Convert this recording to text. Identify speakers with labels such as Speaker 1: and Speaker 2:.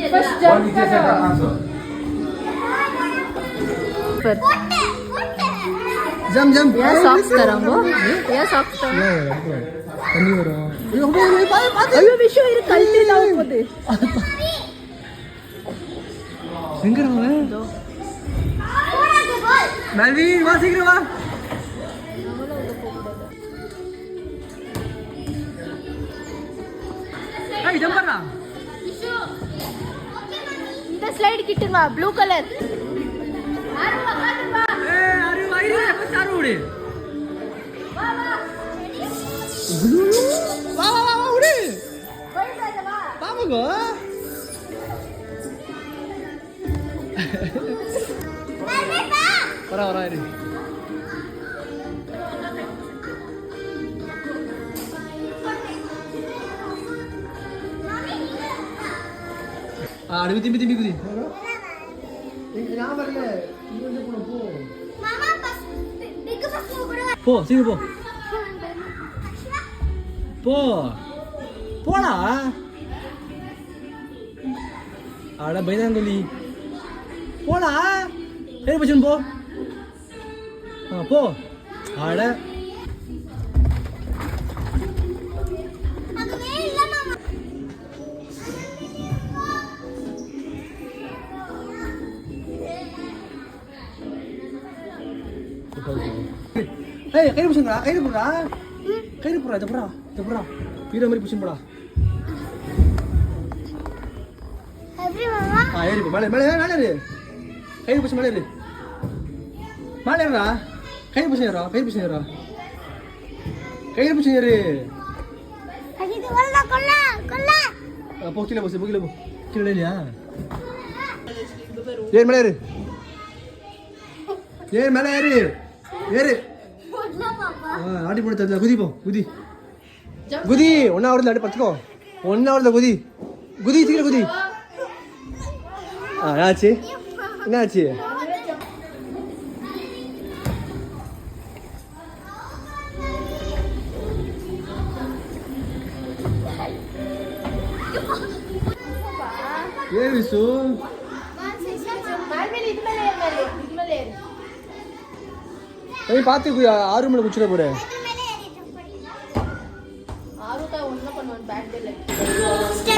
Speaker 1: first jump करो
Speaker 2: jump jump
Speaker 3: या socks करो या सॉक्स
Speaker 2: தண்ணி வரும்
Speaker 3: ஐயோ விஷு இரு கல்ட்டி தான் போகுது
Speaker 2: எங்க இருங்க மெல்வின் வா சீக்கிரம் வா ஏய் ஜம்ப் பண்ணா
Speaker 3: விஷு இந்த ஸ்லைட் கிட்ட வா ப்ளூ கலர் ஆறு வா
Speaker 2: ஏய் அரு வைரே சாரு ஓடு
Speaker 3: வா வா
Speaker 2: வா வா வா ஓடு
Speaker 3: போய் வா
Speaker 2: பாமகோ வரா வரா இரு அடி திரும்பி திரும்பி குதி நான் வரல நீ வந்து போ
Speaker 1: மாமா பஸ் பிக் பஸ் கூட
Speaker 2: போ சீக்கிரம் போ போடா அட பைதாங்கொல்லி போடா ஏய் பச்சன் போ போ அட
Speaker 1: அங்கவே இல்ல மாமா
Speaker 2: ஏய் கையில புடிச்சுங்கடா கையில போடா கையில போடா ஜப்ரா வீர மாதிரி புடிச்சு போடா
Speaker 1: எப்படி மாமா
Speaker 2: ஏறி போ மேலே மேலே மேலே ஏறு கையில புடிச்சு மேலே ஏறு மேலே ஏறுடா கையில புடிச்சு ஏறா கையில புடிச்சு ஏறா கையில புடிச்சு ஏறு
Speaker 1: இது கொல்ல கொல்ல கொல்ல
Speaker 2: போ கீழே போ கீழே போ கீழே இல்லையா ஏறு மேலே ஏறு ஏறு மேலே ஏறு ஏறு
Speaker 1: போடல பாப்பா
Speaker 2: ஆடி போட தெரியல குதி போ குதி குதி ஒன்னா வருது அடி பத்துக்கோ ஒன்னா வருது குதி குதி சீக்கிரம் குதி என்னாச்சு என்னாச்சு ஏறு விசு
Speaker 3: மார்வெல் இது மேல ஏறு
Speaker 2: ஏய் பாத்து ஆறு மணி குச்சிட போற
Speaker 3: ஆறு தான் ஒண்ணு பண்ணுவான் பேக் டேல